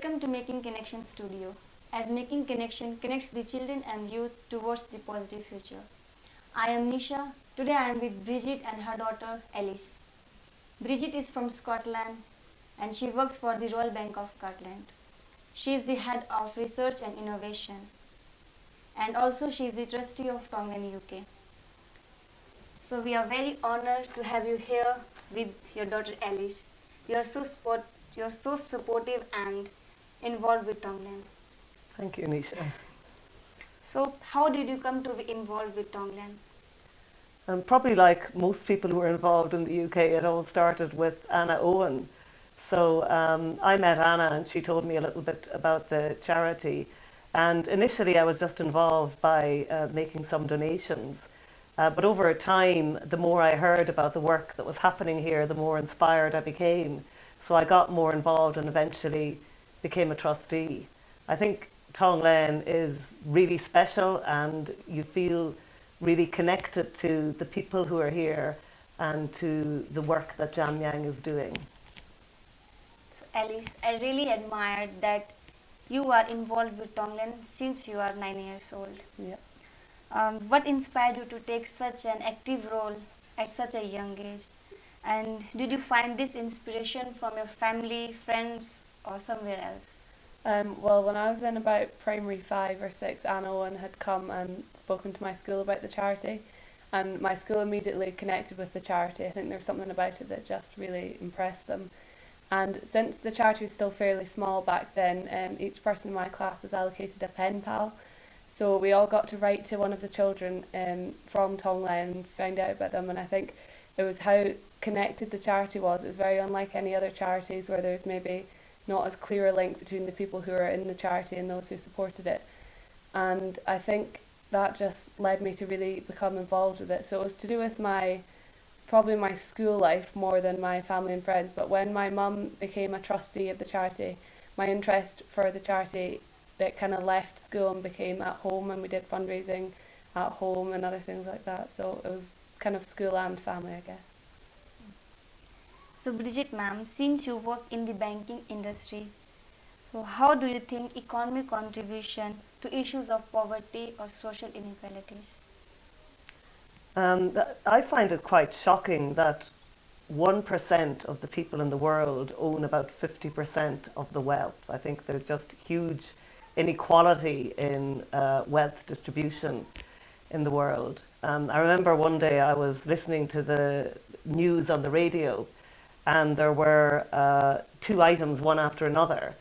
Welcome to Making Connection Studio, as Making Connection connects the children and youth towards the positive future. I am Nisha. Today I am with Bridget and her daughter Alice. Bridget is from Scotland and she works for the Royal Bank of Scotland. She is the head of research and innovation, and also she is the trustee of Tonglen UK. So we are very honored to have you here with your daughter Alice. You are so supportive and involved with Tonglen. Thank you, Nisha. So how did you come to be involved with Tonglen? Probably like most people who are involved in the UK, it all started with Anna Owen. So I met Anna and she told me a little bit about the charity. And initially I was just involved by making some donations. But over time, the more I heard about the work that was happening here, the more inspired I became. So I got more involved and eventually became a trustee. I think Tonglen is really special and you feel really connected to the people who are here and to the work that Jamyang is doing. So Alice, I really admired that you are involved with Tonglen since you are 9 years old. Yeah. What inspired you to take such an active role at such a young age? And did you find this inspiration from your family, friends, or somewhere else? Well, when I was in about primary 5 or 6, Anna Owen had come and spoken to my school about the charity, and my school immediately connected with the charity. I think there was something about it that just really impressed them. And since the charity was still fairly small back then, each person in my class was allocated a pen pal. So we all got to write to one of the children from Tonglen and find out about them, and I think it was how connected the charity was. It was very unlike any other charities where there's maybe not as clear a link between the people who are in the charity and those who supported it. And I think that just led me to really become involved with it. So it was to do with probably my school life more than my family and friends. But when my mum became a trustee of the charity, my interest for the charity, it kind of left school and became at home, and we did fundraising at home and other things like that. So it was kind of school and family, I guess. So Bridget ma'am, since you work in the banking industry, so how do you think economic contribution to issues of poverty or social inequalities? I find it quite shocking that 1% of the people in the world own about 50% of the wealth. I think there's just huge inequality in wealth distribution in the world. I remember one day I was listening to the news on the radio, and there were 2 items, one after another.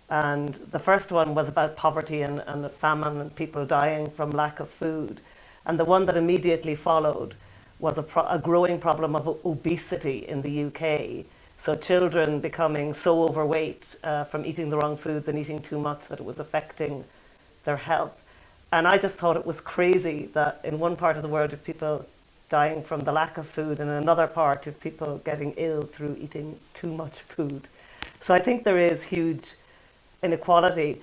And the first one was about poverty and the famine and people dying from lack of food. And the one that immediately followed was a growing problem of obesity in the UK. So children becoming so overweight from eating the wrong foods and eating too much that it was affecting their health. And I just thought it was crazy that in one part of the world, if people dying from the lack of food, and in another part of people getting ill through eating too much food. So I think there is huge inequality.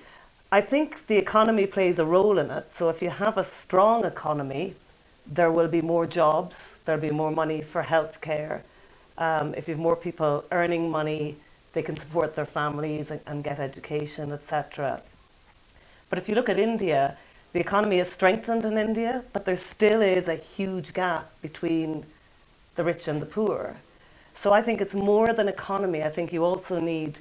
I think the economy plays a role in it. So if you have a strong economy, there will be more jobs, there'll be more money for healthcare. If you have more people earning money, they can support their families and get education, etc. But if you look at India, the economy has strengthened in India, but there still is a huge gap between the rich and the poor. So I think it's more than economy. I think you also need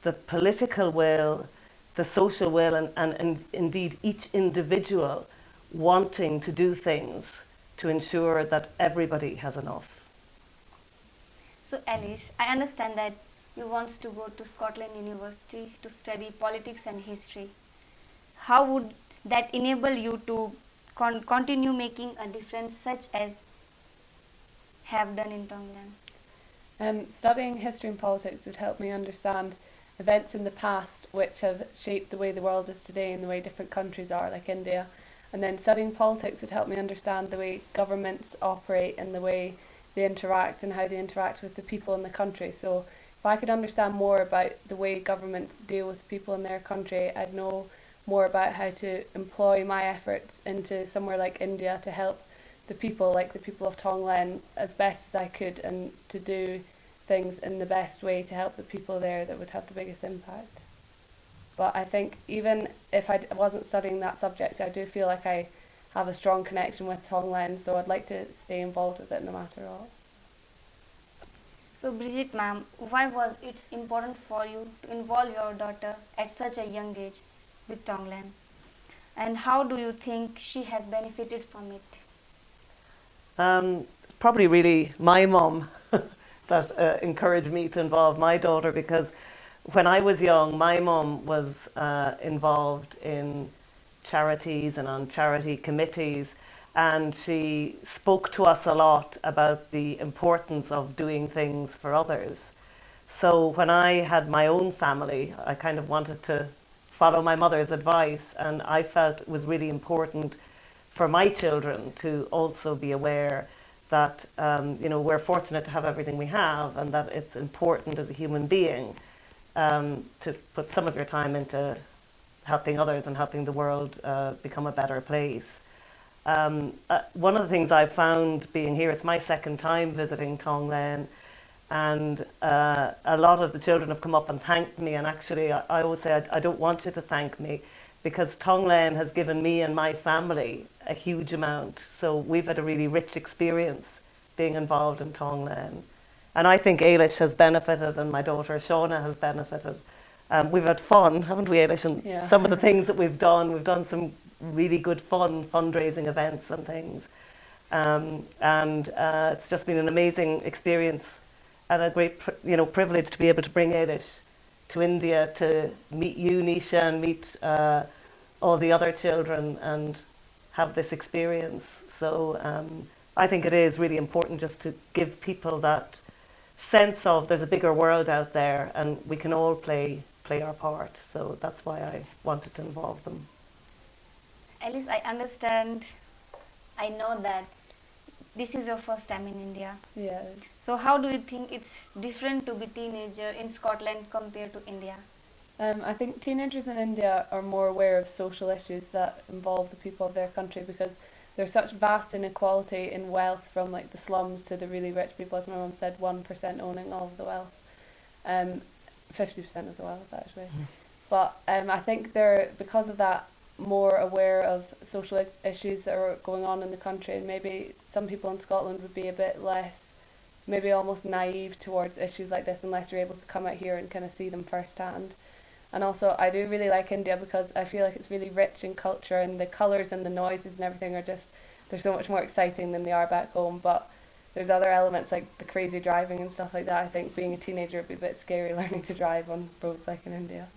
the political will, the social will, and indeed each individual wanting to do things to ensure that everybody has enough. So Alice, I understand that you want to go to Scotland University to study politics and history. How would that enable you to continue making a difference such as have done in Tonglen? Studying history and politics would help me understand events in the past which have shaped the way the world is today and the way different countries are, like India. And then studying politics would help me understand the way governments operate and the way they interact and how they interact with the people in the country. So if I could understand more about the way governments deal with people in their country, I'd know more about how to employ my efforts into somewhere like India to help the people, like the people of Tonglen, as best as I could, and to do things in the best way to help the people there that would have the biggest impact. But I think even if I wasn't studying that subject, I do feel like I have a strong connection with Tonglen, so I'd like to stay involved with it no matter what. So Bridget ma'am, why was it important for you to involve your daughter at such a young age with Tonglen? And how do you think she has benefited from it? Probably really my mum that encouraged me to involve my daughter, because when I was young, my mum was involved in charities and on charity committees, and she spoke to us a lot about the importance of doing things for others. So when I had my own family, I kind of wanted to follow my mother's advice, and I felt it was really important for my children to also be aware that we're fortunate to have everything we have, and that it's important as a human being to put some of your time into helping others and helping the world become a better place. One of the things I've found being here, it's my second time visiting Tonglen, and a lot of the children have come up and thanked me, and actually I always say I don't want you to thank me, because Tonglen has given me and my family a huge amount. So we've had a really rich experience being involved in Tonglen. And I think Ailish has benefited, and my daughter Shauna has benefited. We've had fun, haven't we, Ailish? And Yeah. some of the things that we've done some really good fun fundraising events and things. It's just been an amazing experience and a great privilege to be able to bring Ailish to India to meet you, Nisha, and meet all the other children and have this experience. So I think it is really important just to give people that sense of there's a bigger world out there and we can all play our part. So that's why I wanted to involve them. Alice, I understand, I know that this is your first time in India. Yeah. So how do you think it's different to be teenager in Scotland compared to India? I think teenagers in India are more aware of social issues that involve the people of their country, because there's such vast inequality in wealth, from like the slums to the really rich people. As my mum said, 1% owning all of the wealth, 50% of the wealth actually. But I think they're, because of that, more aware of social issues that are going on in the country, and maybe some people in Scotland would be a bit less, maybe almost naive towards issues like this, unless you're able to come out here and kind of see them firsthand. And also, I do really like India because I feel like it's really rich in culture, and the colours and the noises and everything are just, they're so much more exciting than they are back home. But there's other elements like the crazy driving and stuff like that. I think being a teenager would be a bit scary learning to drive on roads like in India.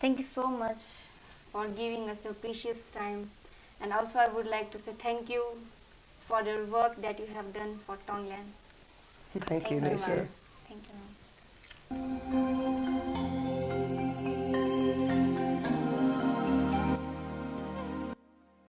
Thank you so much for giving us your precious time. And also I would like to say thank you for the work that you have done for Tonglen. Thank you, ma'am. Nisha. Thank you, ma'am.